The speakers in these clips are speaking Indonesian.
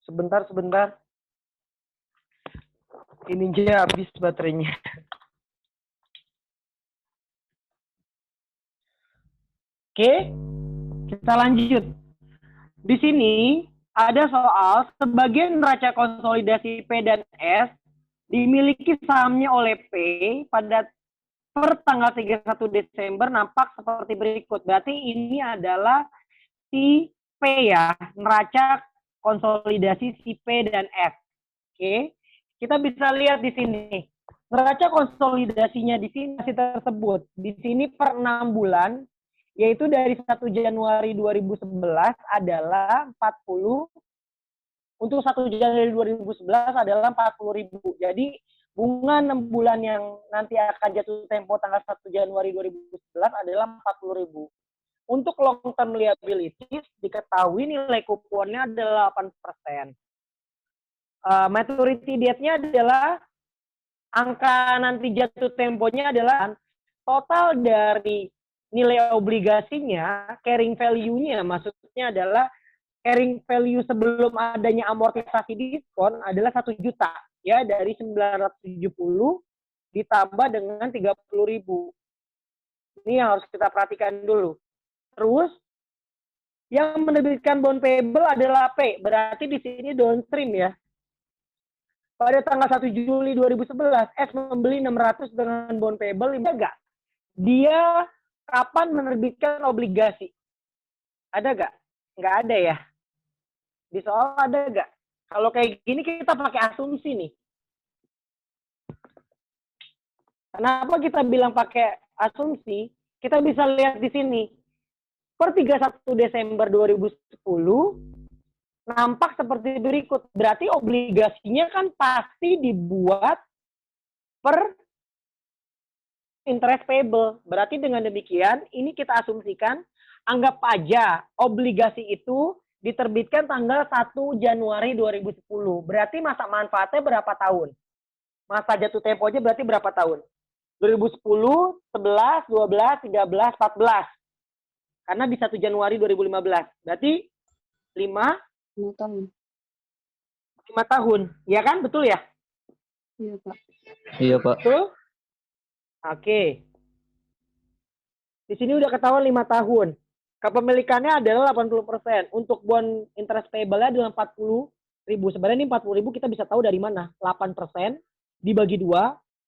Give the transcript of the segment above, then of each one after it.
Sebentar, sebentar. Ini aja habis baterainya. Oke, kita lanjut. Di sini ada soal sebagian neraca konsolidasi P dan S dimiliki sahamnya oleh P pada per tanggal 31 Desember nampak seperti berikut. Berarti ini adalah si P ya, neraca konsolidasi si P dan S. Oke, kita bisa lihat di sini. Neraca konsolidasinya di sini masih tersebut. Di sini per 6 bulan, yaitu dari 1 Januari 2011 adalah 40, untuk 1 Januari 2011 adalah 40.000. Jadi bunga 6 bulan yang nanti akan jatuh tempo tanggal 1 Januari 2011 adalah 40.000. Untuk long term liabilities diketahui nilai kuponnya adalah 8%. Maturity date-nya adalah angka nanti jatuh temponya adalah total dari nilai obligasinya, carrying value-nya maksudnya adalah carrying value sebelum adanya amortisasi diskon adalah 1 juta ya, dari 970 ditambah dengan 30.000. Ini yang harus kita perhatikan dulu. Terus yang menerbitkan bond payable adalah P, berarti di sini downstream ya. Pada tanggal 1 Juli 2011, S membeli 600 dengan bond payable, enggak? Dia kapan menerbitkan obligasi? Ada nggak? Nggak ada ya. Di soal ada nggak? Kalau kayak gini kita pakai asumsi nih. Kenapa kita bilang pakai asumsi? Kita bisa lihat di sini. Per 31 Desember 2010, nampak seperti berikut. Berarti obligasinya kan pasti dibuat per interest payable. Berarti dengan demikian, ini kita asumsikan, anggap aja obligasi itu diterbitkan tanggal 1 Januari 2010. Berarti masa manfaatnya berapa tahun? Masa jatuh temponya berarti berapa tahun? 2010, 11, 12, 13, 14. Karena di 1 Januari 2015. Berarti 5 tahun. 5 tahun. Ya kan? Betul ya? Iya, Pak. Iya, Pak. Betul? Oke. Di sini udah ketahuan 5 tahun. Kepemilikannya adalah 80%. Untuk bond interest payable-nya adalah 40.000. Sebenarnya ini 40.000 kita bisa tahu dari mana? 8% dibagi 2,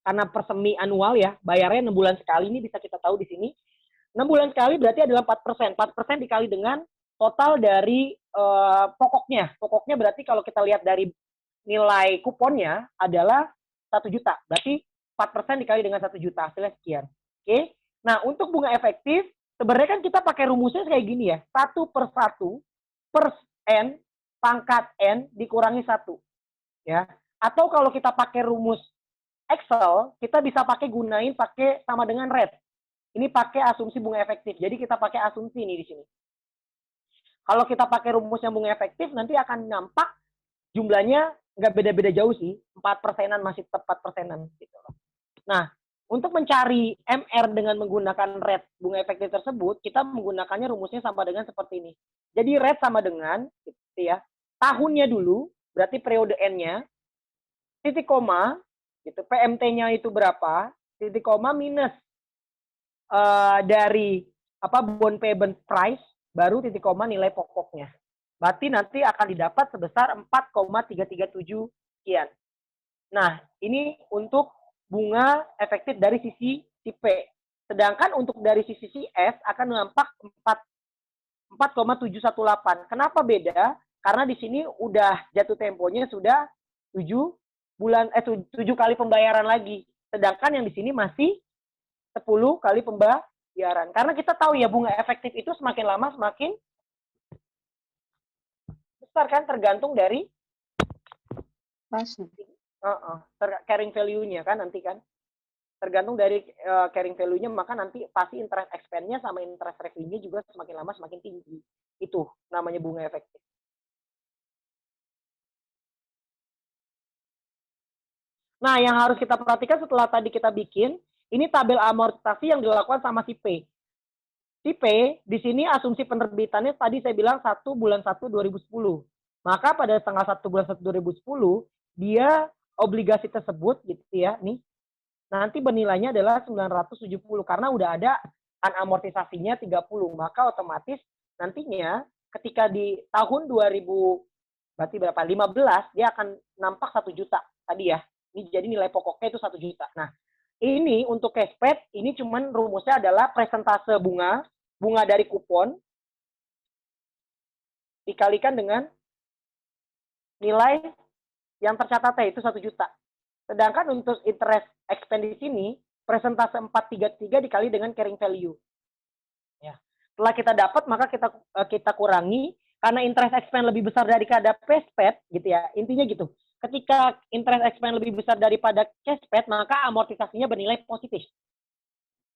karena per semi anual ya, bayarnya 6 bulan sekali, ini bisa kita tahu di sini. 6 bulan sekali berarti adalah 4%. 4% dikali dengan total dari pokoknya. Pokoknya berarti kalau kita lihat dari nilai kuponnya adalah 1 juta. Berarti 4% dikali dengan 1 juta, hasilnya sekian. Oke. Nah, untuk bunga efektif, sebenarnya kan kita pakai rumusnya kayak gini ya. 1/1 per N pangkat N dikurangi 1. Ya. Atau kalau kita pakai rumus Excel, kita bisa gunain sama dengan rate. Ini pakai asumsi bunga efektif. Jadi kita pakai asumsi nih di sini. Kalau kita pakai rumusnya bunga efektif, nanti akan nampak jumlahnya nggak beda-beda jauh sih. 4%-an masih tepat persenan. Gitu. Nah, untuk mencari MR dengan menggunakan rate bunga efektif tersebut, kita menggunakannya rumusnya sama dengan seperti ini. Jadi rate sama dengan, gitu ya, tahunnya dulu, berarti periode N-nya, titik koma, gitu, PMT-nya itu berapa, titik koma minus dari bond payment price, baru titik koma nilai pokoknya. Berarti nanti akan didapat sebesar 4,337 sekian. Nah, ini untuk bunga efektif dari sisi si P. Sedangkan untuk dari sisi si S akan nampak 4,718. Kenapa beda? Karena di sini udah jatuh temponya sudah 7 kali pembayaran lagi. Sedangkan yang di sini masih 10 kali pembayaran. Karena kita tahu ya bunga efektif itu semakin lama semakin besar kan, tergantung dari carrying value-nya kan nanti kan. Tergantung dari carrying value-nya, maka nanti pasti interest expense-nya sama interest revenue-nya juga semakin lama semakin tinggi. Itu namanya bunga efektif. Nah, yang harus kita perhatikan setelah tadi kita bikin, ini tabel amortisasi yang dilakukan sama si P. Si P, di sini asumsi penerbitannya tadi saya bilang 1 bulan 1 2010. Maka pada tanggal 1 bulan 1 2010, dia obligasi tersebut gitu ya, nih, nanti bernilainya adalah 970 karena udah ada amortisasinya 30. Maka otomatis nantinya ketika di tahun 2000 berarti berapa? 15 dia akan nampak 1 juta tadi ya. Ini jadi nilai pokoknya itu 1 juta. Nah, ini untuk cashback ini cuman rumusnya adalah presentase bunga dari kupon dikalikan dengan nilai yang tercatat itu 1 juta. Sedangkan untuk interest expense di sini presentase 433 dikali dengan carrying value. Ya. Setelah kita dapat maka kita kurangi karena interest expense lebih besar daripada cashback gitu ya. Intinya gitu. Ketika interest expense lebih besar daripada cashback maka amortisasinya bernilai positif.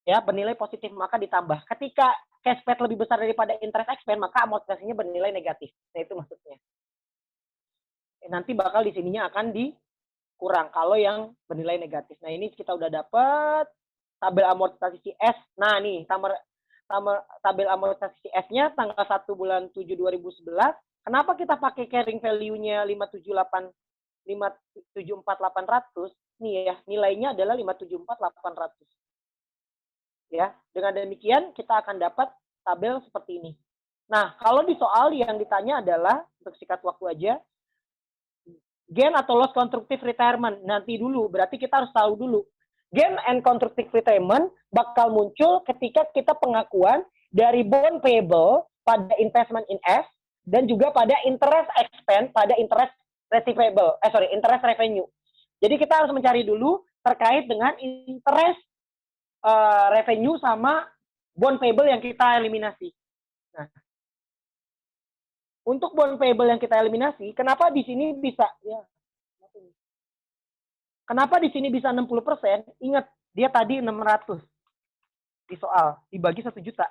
Ya, bernilai positif maka ditambah. Ketika cashback lebih besar daripada interest expense maka amortisasinya bernilai negatif. Nah, itu maksudnya. Nanti bakal di sininya akan dikurang kalau yang bernilai negatif. Nah, ini kita udah dapat tabel amortisasi CS. Nah, nih tabel amortisasi CS-nya tanggal 1 bulan 7 2011. Kenapa kita pakai carrying value-nya 574.800? Nih ya, nilainya adalah 574.800. Ya, dengan demikian kita akan dapat tabel seperti ini. Nah, kalau di soal yang ditanya adalah untuk sikat waktu aja, gain atau loss constructive retirement. Nanti dulu, berarti kita harus tahu dulu. Gain and constructive retirement bakal muncul ketika kita pengakuan dari bond payable pada investment in S dan juga pada interest expense pada interest receivable. Interest revenue. Jadi kita harus mencari dulu terkait dengan interest revenue sama bond payable yang kita eliminasi. Nah, untuk bond payable yang kita eliminasi, kenapa di sini bisa ya? Kenapa di sini bisa 60%? Ingat, dia tadi 600 di soal, dibagi 1 juta.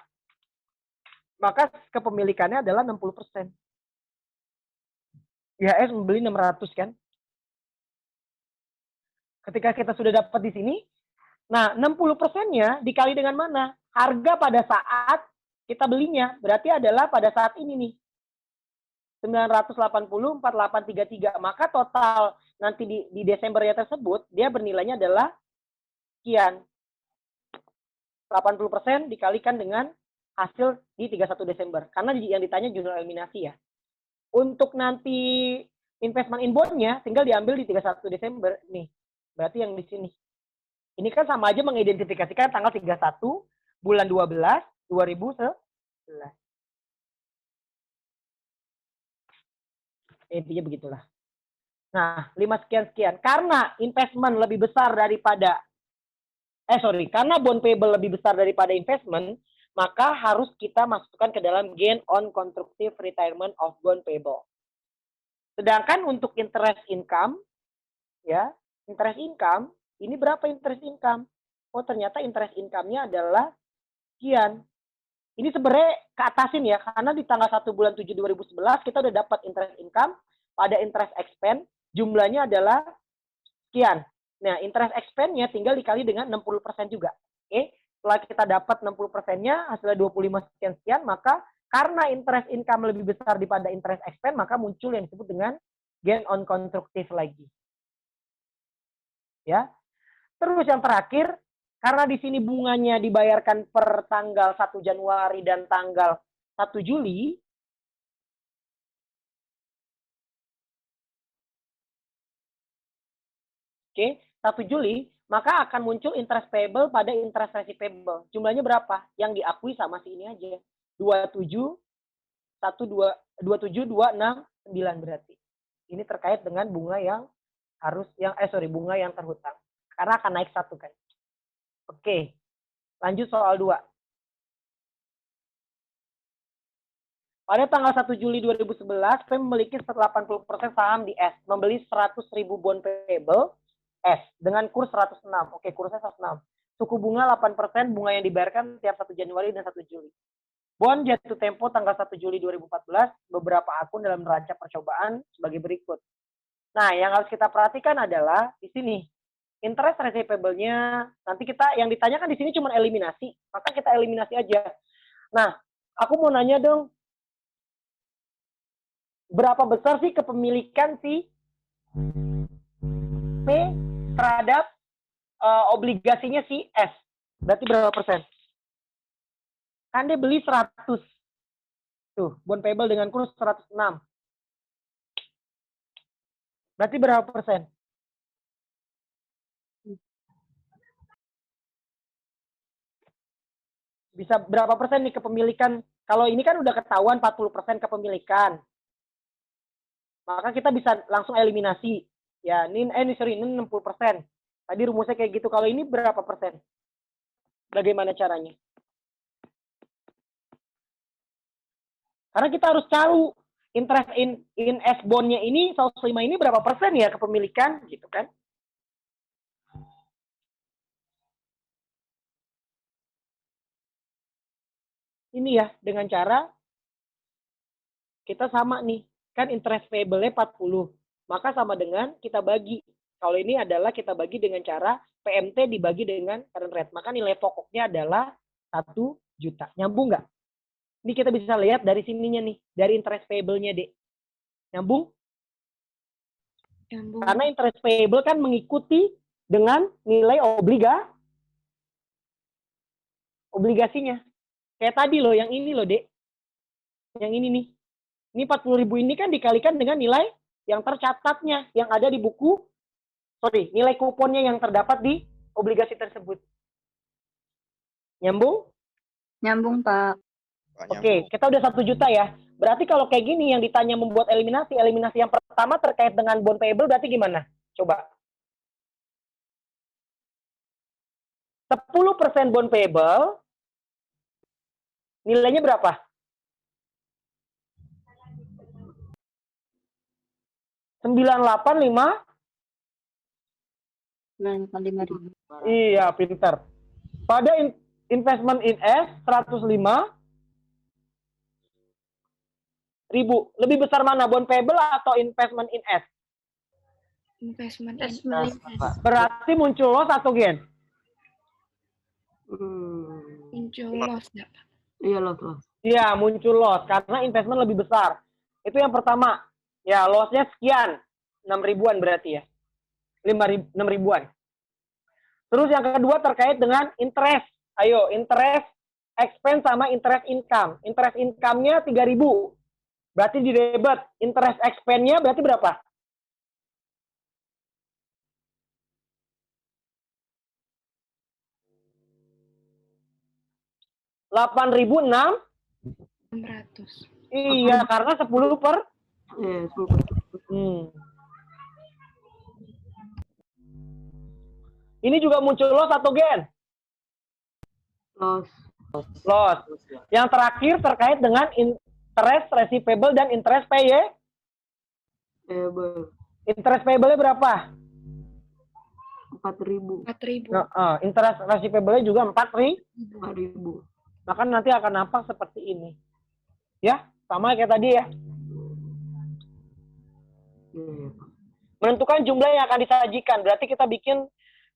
Maka kepemilikannya adalah 60%. IHS membeli 600 kan? Ketika kita sudah dapat di sini, nah 60%-nya dikali dengan mana? Harga pada saat kita belinya, berarti adalah pada saat ini nih. 980,4833. Maka total nanti di Desembernya tersebut, dia bernilainya adalah sekian. 80% dikalikan dengan hasil di 31 Desember. Karena yang ditanya jurnal eliminasi ya. Untuk nanti investment in bond-nya tinggal diambil di 31 Desember. Nih, berarti yang di sini. Ini kan sama aja mengidentifikasikan tanggal 31 bulan 12 2011. Intinya begitulah. Nah, 5 sekian. Karena investment lebih besar daripada karena bond payable lebih besar daripada investment, maka harus kita masukkan ke dalam gain on constructive retirement of bond payable. Sedangkan untuk interest income, ya, interest income, ini berapa interest income? Oh, ternyata interest income-nya adalah sekian. Ini sebenarnya keatasin ya, karena di tanggal 1 bulan 7 2011 kita udah dapat interest income, pada interest expense jumlahnya adalah sekian. Nah, interest expense-nya tinggal dikali dengan 60% juga. Oke, setelah kita dapat 60%-nya, hasilnya 25 sekian, maka karena interest income lebih besar daripada interest expense, maka muncul yang disebut dengan gain on constructive lagi. Ya. Terus yang terakhir, karena di sini bunganya dibayarkan per tanggal 1 Januari dan tanggal 1 Juli, oke, 1 Juli, maka akan muncul interest payable pada interest receivable. Jumlahnya berapa? Yang diakui sama si ini aja. 27.269 berarti. Ini terkait dengan bunga yang bunga yang terhutang. Karena akan naik 1 kan. Oke. Lanjut soal 2. Pada tanggal 1 Juli 2011, P memiliki 80% saham di S, membeli 100.000 bond payable S dengan kurs 106. Oke, kursnya 106. Suku bunga 8%, bunga yang dibayarkan tiap 1 Januari dan 1 Juli. Bond jatuh tempo tanggal 1 Juli 2014, beberapa akun dalam neraca percobaan sebagai berikut. Nah, yang harus kita perhatikan adalah di sini. Interest receivable-nya, nanti kita yang ditanyakan di sini cuma eliminasi, maka kita eliminasi aja. Nah, aku mau nanya dong, berapa besar sih kepemilikan si P terhadap obligasinya si S? Berarti berapa persen? Kan dia beli 100. Tuh, bond payable dengan kurs 106. Berarti berapa persen? Bisa berapa persen nih kepemilikan? Kalau ini kan udah ketahuan 40% kepemilikan. Maka kita bisa langsung eliminasi. Ya, ini 60%. Tadi rumusnya kayak gitu. Kalau ini berapa persen? Bagaimana caranya? Karena kita harus tahu interest in S bond-nya ini 105 ini berapa persen ya kepemilikan gitu kan? Ini ya dengan cara kita sama nih. Kan interest payable-nya 40. Maka sama dengan kita bagi. Kalau ini adalah kita bagi dengan cara PMT dibagi dengan current rate. Maka nilai pokoknya adalah 1 juta. Nyambung nggak? Ini kita bisa lihat dari sininya nih, dari interest payable-nya, Dek. Nyambung? Nyambung. Karena interest payable kan mengikuti dengan nilai obligasinya. Kayak tadi loh, yang ini loh, Dek. Yang ini nih. Ini 40.000 ini kan dikalikan dengan nilai yang tercatatnya, yang ada di buku, nilai kuponnya yang terdapat di obligasi tersebut. Nyambung? Nyambung, Pak. Oke, kita udah 1 juta ya. Berarti kalau kayak gini yang ditanya membuat eliminasi yang pertama terkait dengan bond payable berarti gimana? Coba. 10% bond payable nilainya berapa? 985. 985.000. Iya, pinter. Pada investment in S 105.000. Lebih besar mana, bond payable atau investment in S? Investment. Berarti muncul loss atau gain? Muncul loss, ya, Pak. Iya, loss. Iya, muncul loss karena investment lebih besar. Itu yang pertama. Ya, loss-nya sekian. 6 ribuan berarti ya. 6 ribuan. Terus yang kedua terkait dengan interest. Ayo, interest expense sama interest income. Interest income-nya 3.000. Berarti di debit. Interest expense-nya berarti berapa? 8.600. 600. Iya, karena 10 per. Iya, 10%. Ini juga muncul loss atau gain? Loss. Yang terakhir terkait dengan interest receivable dan interest payable. Interest payable-nya berapa? 4.000. 4.000. Nah, interest receivable-nya juga 4.000. Maka nanti akan nampak seperti ini. Ya, sama kayak tadi ya. Menentukan jumlah yang akan disajikan. Berarti kita bikin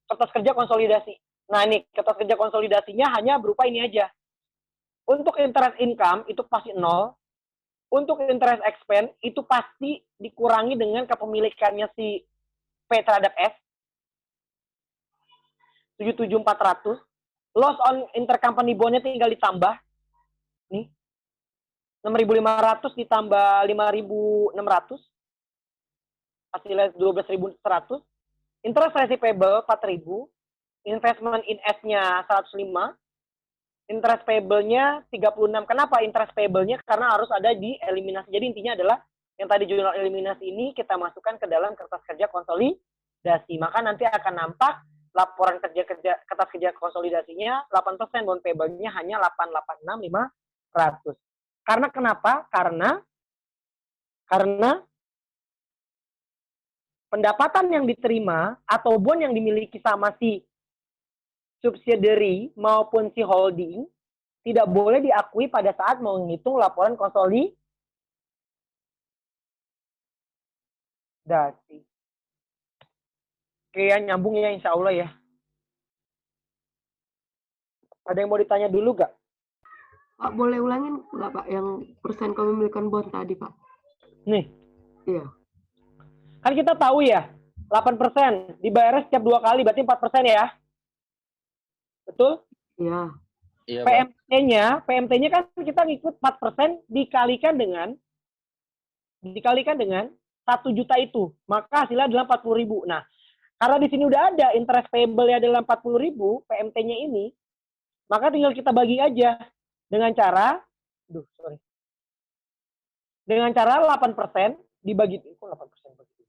kertas kerja konsolidasi. Nah, ini kertas kerja konsolidasinya hanya berupa ini aja. Untuk interest income itu pasti 0. Untuk interest expense itu pasti dikurangi dengan kepemilikannya si P terhadap S. 77.400. Loss on intercompany bond-nya tinggal ditambah. Nih. 6.500 ditambah 5.600. Hasilnya 12.100. Interest receivable 4.000. Investment in S-nya 105. Interest payable-nya 36. Kenapa interest payable-nya? Karena harus ada di eliminasi. Jadi intinya adalah yang tadi jurnal eliminasi ini kita masukkan ke dalam kertas kerja konsolidasi. Maka nanti akan nampak laporan kertas kerja konsolidasinya 8%, bond payable-nya hanya 886.500. Karena kenapa? Karena pendapatan yang diterima atau bond yang dimiliki sama si subsidiary maupun si holding tidak boleh diakui pada saat mau menghitung laporan konsolidasi. Oke ya, nyambung ya insya Allah ya. Ada yang mau ditanya dulu gak? Pak, boleh ulangin nggak Pak yang persen kepemilikan bond tadi Pak? Nih, Iya. kan kita tahu ya, 8% dibayarnya setiap 2 kali, berarti 4% ya. Betul? Iya. Iya, Pak. PMT-nya kan kita ngikut 4% dikalikan dengan 1 juta itu. Maka hasilnya adalah 40.000. Nah, karena di sini udah ada interest payable-nya adalah 40.000 PMT-nya ini, maka tinggal kita bagi aja dengan cara dengan cara 8% dibagi, kok 8% bagi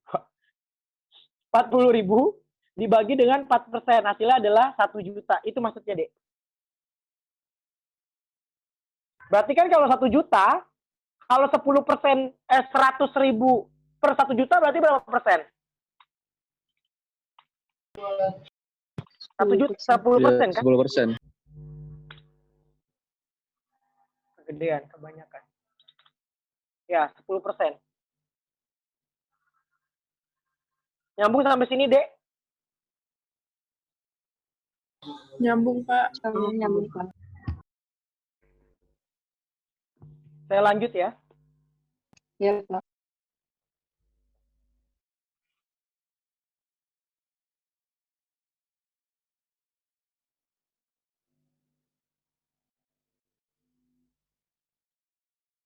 40.000 dibagi dengan 4%, hasilnya adalah 1 juta. Itu maksudnya, Dek. Berarti kan kalau 1 juta, kalau 10%, 100.000 per 1 juta berarti berapa persen? 1 juta, 10% kan? 10%. Kegedean, kebanyakan. Ya, 10%. Nyambung sampai sini, Dek? Nyambung, Pak. Nyambung, Pak. Saya lanjut ya. Iya, Pak.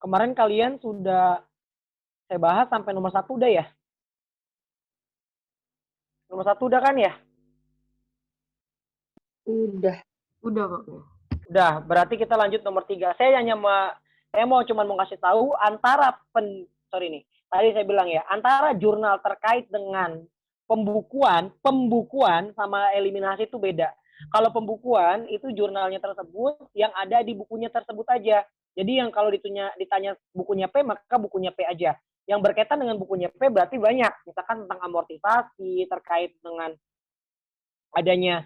Kemarin kalian sudah saya bahas sampai nomor 1 udah ya? Nomor 1 udah kan ya? Udah. Udah, Pak. Udah, berarti kita lanjut nomor 3. Saya mau kasih tahu antara tadi saya bilang ya, antara jurnal terkait dengan pembukuan sama eliminasi itu beda. Kalau pembukuan itu jurnalnya tersebut yang ada di bukunya tersebut aja. Jadi yang kalau ditanya bukunya P, maka bukunya P aja. Yang berkaitan dengan bukunya P berarti banyak. Misalkan tentang amortisasi, terkait dengan adanya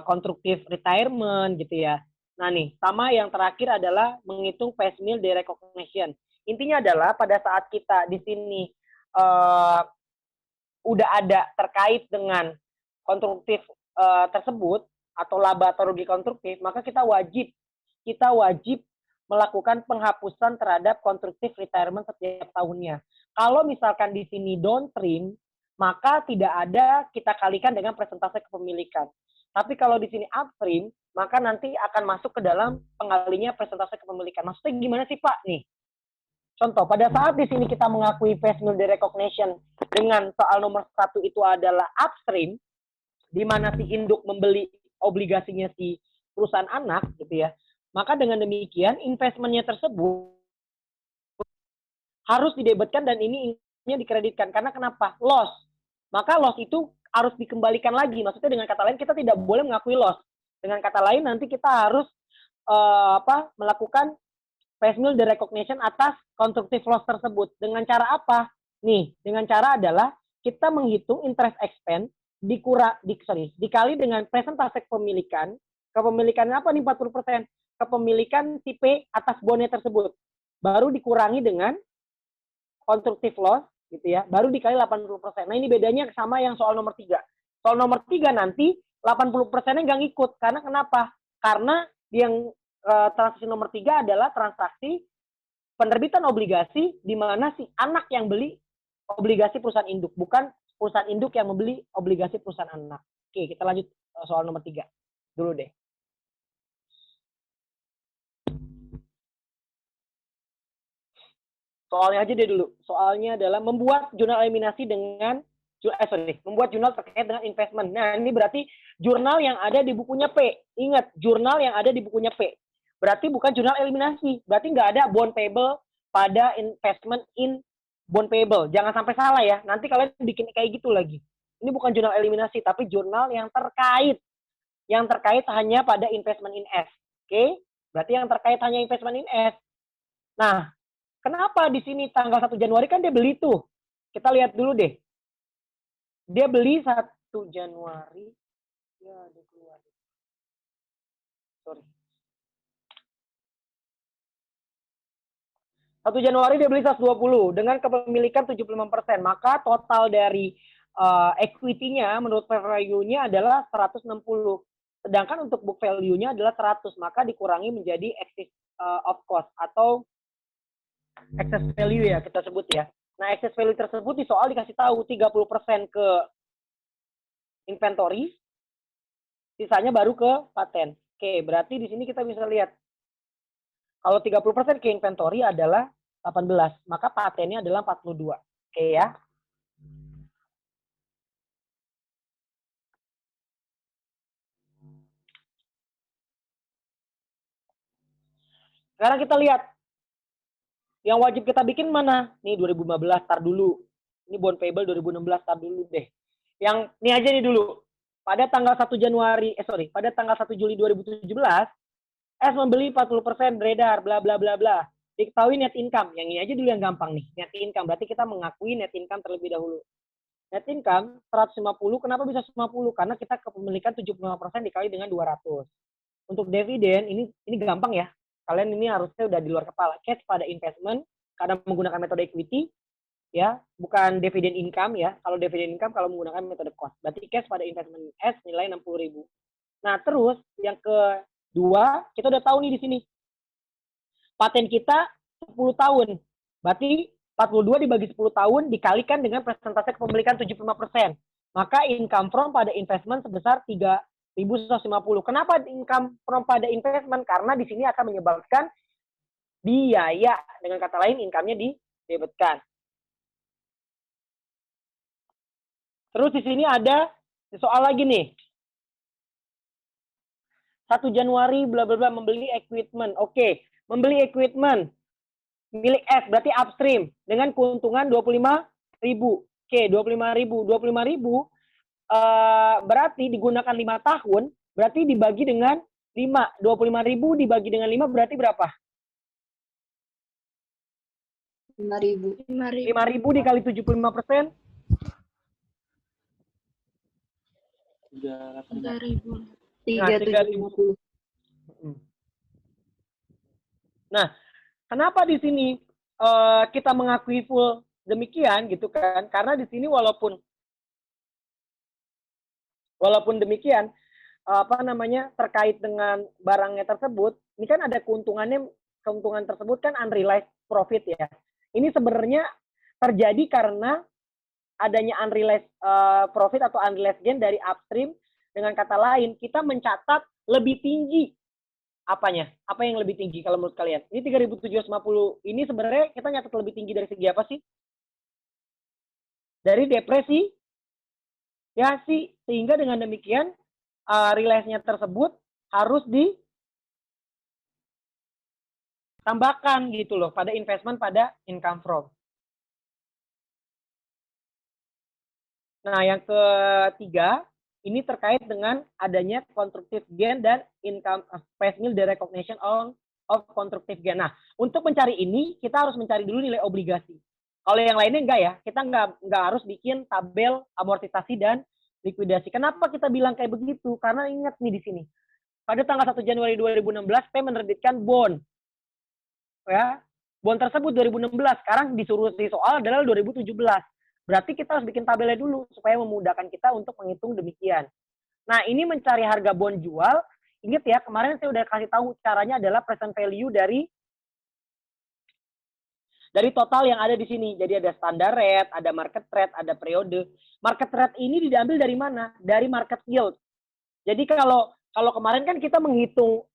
constructive retirement gitu ya. Nah nih, sama yang terakhir adalah menghitung piecemeal derecognition. Intinya adalah pada saat kita di sini udah ada terkait dengan konstruktif tersebut atau laba atau rugi konstruktif, maka kita wajib melakukan penghapusan terhadap konstruktif retirement setiap tahunnya. Kalau misalkan di sini downstream, maka tidak ada kita kalikan dengan persentase kepemilikan. Tapi kalau di sini upstream, maka nanti akan masuk ke dalam pengalinya persentase kepemilikan. Maksudnya gimana sih, Pak? Nih, contoh, pada saat di sini kita mengakui piecemeal derecognition dengan soal nomor 1 itu adalah upstream, di mana si induk membeli obligasinya si perusahaan anak, gitu ya. Maka dengan demikian, investmentnya tersebut harus didebitkan dan ini dikreditkan. Karena kenapa? Loss. Maka loss itu harus dikembalikan lagi. Maksudnya dengan kata lain, kita tidak boleh mengakui loss. Dengan kata lain, nanti kita harus melakukan piecemeal derecognition atas constructive loss tersebut. Dengan cara apa? Nih, dengan cara adalah kita menghitung interest expense dikali dengan persentase kepemilikan. Kepemilikannya apa nih 40%? Kepemilikan si P atas bonnya tersebut. Baru dikurangi dengan constructive loss gitu ya. Baru dikali 80%. Nah, ini bedanya sama yang soal nomor 3. Soal nomor 3 nanti 80%-nya nggak ngikut. Karena kenapa? Karena yang transaksi nomor 3 adalah transaksi penerbitan obligasi di mana si anak yang beli obligasi perusahaan induk, bukan perusahaan induk yang membeli obligasi perusahaan anak. Oke, kita lanjut soal nomor 3 dulu deh. Soalnya aja deh dulu. Soalnya adalah membuat jurnal eliminasi dengan membuat jurnal terkait dengan investment. Nah, ini berarti jurnal yang ada di bukunya P. Ingat, jurnal yang ada di bukunya P. Berarti bukan jurnal eliminasi. Berarti nggak ada bond payable pada investment in bond payable. Jangan sampai salah ya. Nanti kalian bikin kayak gitu lagi. Ini bukan jurnal eliminasi, tapi jurnal yang terkait. Yang terkait hanya pada investment in S. Oke? Berarti yang terkait hanya investment in S. Nah, kenapa di sini tanggal 1 Januari kan dia beli tuh. Kita lihat dulu deh. Dia beli 1 Januari. Ya, dia keluar. Sorry. 1 Januari dia beli 120 dengan kepemilikan 75%. Maka total dari equity-nya menurut fair value-nya adalah 160. Sedangkan untuk book value-nya adalah 100. Maka dikurangi menjadi excess of cost atau excess value ya kita sebut ya. Nah, excess value tersebut di soal dikasih tahu 30% ke inventory, sisanya baru ke paten. Oke, berarti di sini kita bisa lihat kalau 30% ke inventory adalah 18, maka patennya adalah 42. Oke ya. Sekarang kita lihat yang wajib kita bikin mana? Nih 2015 tar dulu. Ini bond payable 2016 tar dulu deh. Yang ini aja nih dulu. Pada tanggal 1 Januari, pada tanggal 1 Juli 2017, S membeli 40% beredar, bla bla bla bla. Diketahui net income. Yang ini aja dulu yang gampang nih. Net income. Berarti kita mengakui net income terlebih dahulu. Net income 150, kenapa bisa 50? Karena kita kepemilikan 75% dikali dengan 200. Untuk dividen, ini gampang ya. Kalian ini harusnya udah di luar kepala. Cash pada investment, karena menggunakan metode equity, ya, bukan dividen income ya. Kalau dividen income kalau menggunakan metode cost. Berarti cash pada investment S nilai 60.000. Nah, terus yang kedua, kita udah tahu nih di sini. Paten kita 10 tahun. Berarti 42 dibagi 10 tahun dikalikan dengan persentase kepemilikan 75%. Maka income from pada investment sebesar 3.150. Kenapa income from pada investment? Karena di sini akan menyebabkan biaya. Dengan kata lain, income-nya didebitkan. Terus di sini ada soal lagi nih. 1 Januari bla bla bla membeli equipment. Oke, membeli equipment milik S berarti upstream dengan keuntungan 25.000. Oke, 25.000. 25.000 berarti digunakan 5 tahun, berarti dibagi dengan 5. 25.000 dibagi dengan 5 berarti berapa? 5.000. 5.000 dikali 75%. 3.000. Nah, 3.050. Nah, kenapa di sini kita mengakui full demikian gitu kan? Karena di sini walaupun demikian terkait dengan barangnya tersebut, ini kan ada keuntungan tersebut kan unrealized profit ya. Ini sebenarnya terjadi karena adanya unrealized profit atau unrealized gain dari upstream. Dengan kata lain, kita mencatat lebih tinggi apanya? Apa yang lebih tinggi kalau menurut kalian? Ini 3.750 ini sebenarnya kita nyatat lebih tinggi dari segi apa sih? Dari depresi ya sih, sehingga dengan demikian realize-nya tersebut harus ditambahkan gitu loh pada investment pada income from. Nah, yang ketiga, ini terkait dengan adanya constructive gain dan income price meal the recognition of constructive gain. Nah, untuk mencari ini kita harus mencari dulu nilai obligasi. Kalau yang lainnya enggak ya, kita enggak harus bikin tabel amortisasi dan likuidasi. Kenapa kita bilang kayak begitu? Karena ingat nih di sini. Pada tanggal 1 Januari 2016 P menerbitkan bond. Ya. Bond tersebut 2016, sekarang disuruh di soal adalah 2017. Berarti kita harus bikin tabelnya dulu supaya memudahkan kita untuk menghitung demikian. Nah, ini mencari harga bond jual. Ingat ya, kemarin saya udah kasih tahu caranya adalah present value dari total yang ada di sini. Jadi ada standar rate, ada market rate, ada periode. Market rate ini diambil dari mana? Dari market yield. Jadi kalau kemarin kan kita menghitung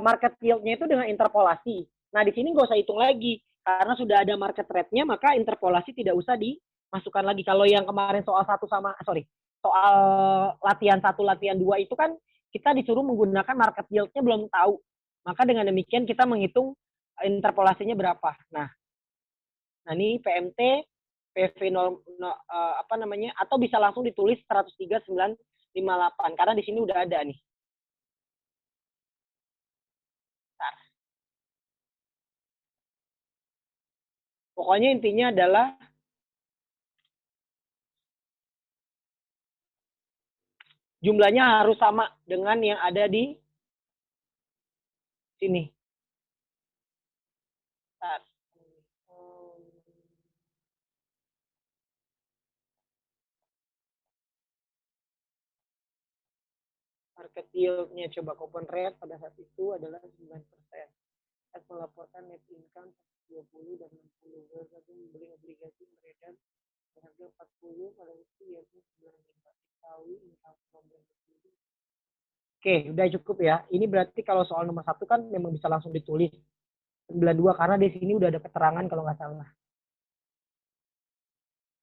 market yield-nya itu dengan interpolasi. Nah, di sini nggak usah hitung lagi. Karena sudah ada market rate-nya, maka interpolasi tidak usah dimasukkan lagi. Kalau yang kemarin soal latihan 1, latihan 2 itu kan kita disuruh menggunakan market yield-nya belum tahu. Maka dengan demikian kita menghitung interpolasinya berapa. Nah ini PMT, PV 0, atau bisa langsung ditulis 103.958 karena di sini udah ada nih. Pokoknya intinya adalah jumlahnya harus sama dengan yang ada di sini. Market yield-nya coba coupon rate pada saat itu adalah 9%. Melaporkan net income 20 dan 60. Satu membeli obligasi beredar harga 40 pada itu yaitu 95 diketahui income from revenue. Oke, udah cukup ya. Ini berarti kalau soal nomor 1 kan memang bisa langsung ditulis 92 karena di sini udah ada keterangan kalau nggak salah.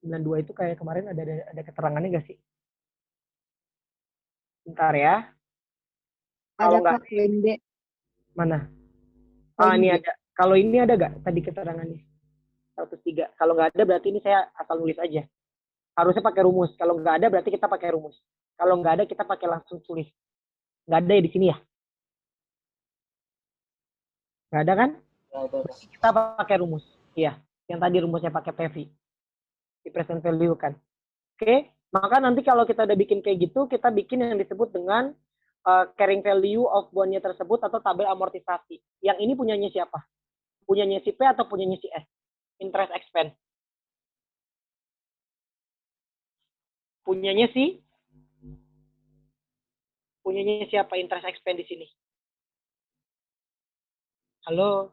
92 itu kayak kemarin ada keterangannya nggak sih? Bentar ya. Kalau Ada nggak Kak, poin B. mana? Poin Ini B. ada. Kalau ini ada nggak tadi keterangannya? 103. Kalau nggak ada berarti ini saya asal nulis aja. Harusnya pakai rumus. Kalau nggak ada berarti kita pakai rumus. Kalau nggak ada kita pakai langsung tulis. Nggak ada ya di sini ya? Nggak ada kan? Berarti kita pakai rumus. Iya. Yang tadi rumusnya pakai PV. Di present value kan. Oke. Maka nanti kalau kita udah bikin kayak gitu, kita bikin yang disebut dengan carrying value of bondnya tersebut atau tabel amortisasi. Yang ini punyanya siapa? Punyanya si P atau punyanya si S? Interest expense. Punyanya siapa interest expense di sini? Halo?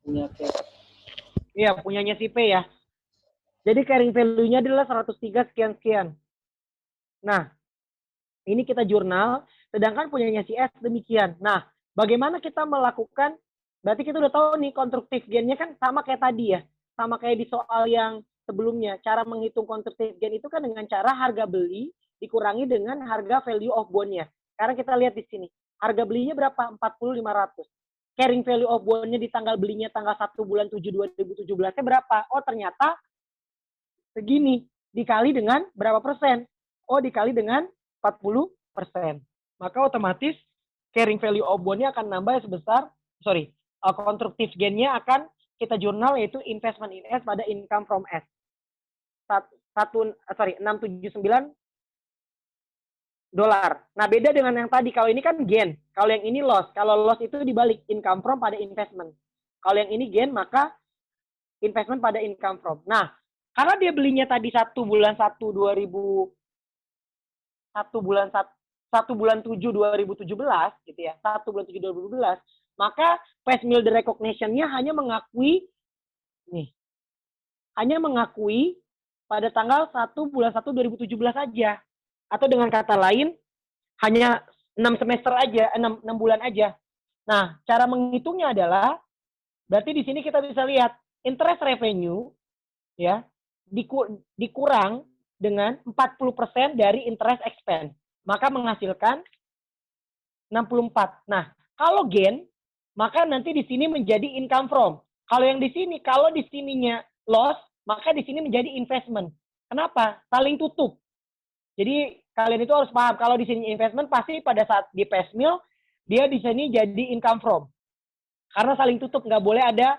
Punya P. Iya, punyanya si P ya. Jadi carrying value-nya adalah 103 sekian-sekian. Nah, ini kita jurnal, sedangkan punyanya si S demikian. Nah, bagaimana kita melakukan, berarti kita udah tahu nih, konstruktif gain-nya kan sama kayak tadi ya. Sama kayak di soal yang sebelumnya. Cara menghitung konstruktif gain itu kan dengan cara harga beli dikurangi dengan harga value of bond-nya. Sekarang kita lihat di sini. Harga belinya berapa? 40.500. Carrying value of bond-nya di tanggal belinya tanggal 1 bulan 7 2017-nya berapa? Oh, ternyata segini. Dikali dengan berapa persen? Oh, dikali dengan 40%. Maka otomatis carrying value of bond-nya akan nambah sebesar, constructive gain-nya akan kita jurnal yaitu investment in S pada income from S. 679 dolar. Nah, beda dengan yang tadi. Kalau ini kan gain. Kalau yang ini loss. Kalau loss itu dibalik income from pada investment. Kalau yang ini gain, maka investment pada income from. Nah, karena dia belinya tadi 1 bulan 7 2017 gitu ya. 1 bulan 7 2017, maka Pace Mill recognition-nya hanya mengakui pada tanggal 1 bulan 1 2017 aja. Atau dengan kata lain hanya 6 semester aja, 6 bulan aja. Nah, cara menghitungnya adalah berarti di sini kita bisa lihat interest revenue ya dikurang dengan 40% dari interest expense. Maka menghasilkan 64. Nah, kalau gain, maka nanti di sini menjadi income from. Kalau yang di sini, kalau di sininya loss, maka di sini menjadi investment. Kenapa? Saling tutup. Jadi kalian itu harus paham, kalau di sini investment pasti pada saat di Pace Mill, dia di sini jadi income from. Karena saling tutup, nggak boleh ada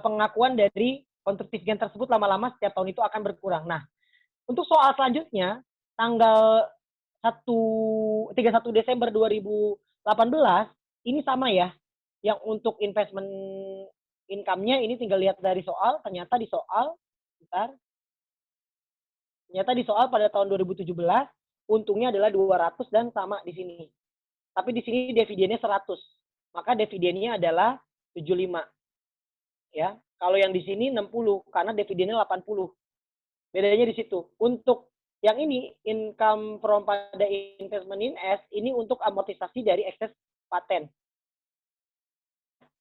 pengakuan dari constructive gain tersebut lama-lama setiap tahun itu akan berkurang. Nah, untuk soal selanjutnya, tanggal 31 Desember 2018, ini sama ya. Yang untuk investment income-nya ini tinggal lihat dari soal, ternyata di soal pada tahun 2017, untungnya adalah 200 dan sama di sini. Tapi di sini dividennya 100. Maka dividennya adalah 75. Ya. Kalau yang di sini 60 karena dividennya 80. Bedanya di situ. Untuk yang ini income from pada investment in S ini untuk amortisasi dari ekses paten.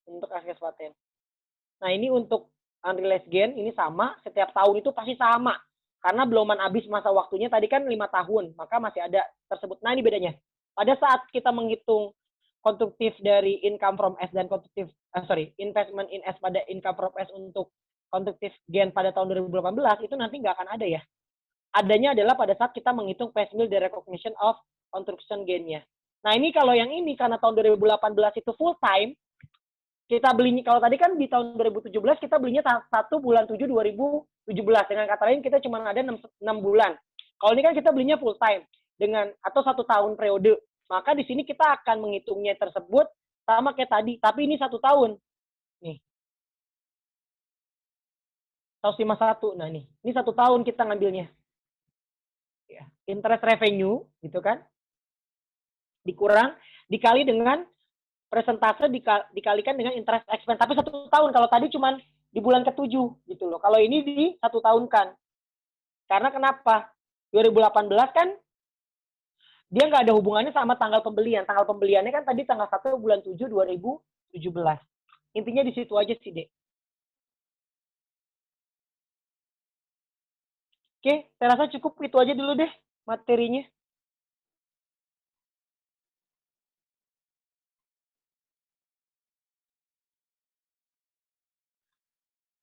Untuk ekses paten. Nah, ini untuk unrealized gain ini sama, setiap tahun itu pasti sama. Karena beluman habis masa waktunya tadi kan 5 tahun, maka masih ada tersebut. Nah, ini bedanya. Pada saat kita menghitung konstruktif dari income from S dan investment in S pada income from S untuk konstruktif gain pada tahun 2018 itu nanti nggak akan ada ya. Adanya adalah pada saat kita menghitung Pace Mill the recognition of construction gain-nya. Nah, ini kalau yang ini karena tahun 2018 itu full time, kita belinya, kalau tadi kan di tahun 2017 kita belinya 1 bulan 7 2017. Dengan kata lain kita cuma ada 6 bulan. Kalau ini kan kita belinya full time dengan atau 1 tahun periode. Maka di sini kita akan menghitungnya tersebut sama kayak tadi, tapi ini 1 tahun. Nih. 151. Nah, ini 1 tahun kita ngambilnya. Ya, interest revenue gitu kan. Dikali dengan persentase dikalikan dengan interest expense. Tapi 1 tahun. Kalau tadi cuman di bulan ke-7 gitu loh. Kalau ini di 1 tahun kan. Karena kenapa? 2018 kan dia nggak ada hubungannya sama tanggal pembelian. Tanggal pembeliannya kan tadi tanggal 1 bulan 7 2017. Intinya di situ aja sih, Dek. Oke, saya rasa cukup itu aja dulu deh materinya.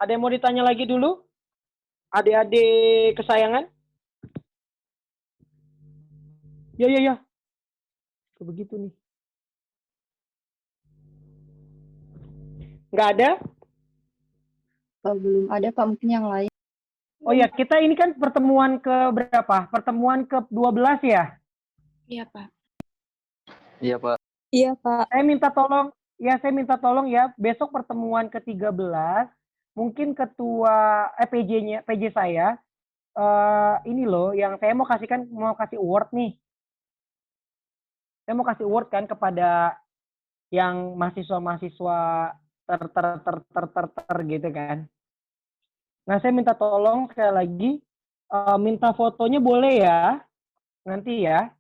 Ada yang mau ditanya lagi dulu? Adik-adik kesayangan? Ya. Begitu nih. Nggak ada? Belum ada Pak, mungkin yang lain. Oh ya, kita ini kan pertemuan ke berapa? Pertemuan ke 12 ya? Iya Pak. Iya, Pak. Iya Pak. Saya minta tolong ya, besok pertemuan ke-13, mungkin ketua PJ saya, ini loh, yang saya mau kasih award nih. Saya mau kasih award kan kepada yang mahasiswa-mahasiswa ter gitu kan. Nah, saya minta tolong sekali lagi, minta fotonya boleh ya, nanti ya.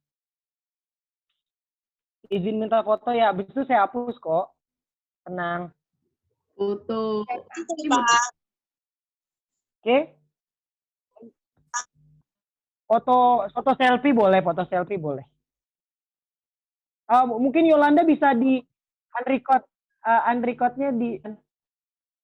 Izin minta foto ya, habis itu saya hapus kok. Tenang. Foto. Oke? Foto selfie boleh. Mungkin Yolanda bisa di unrecord, unrecordnya di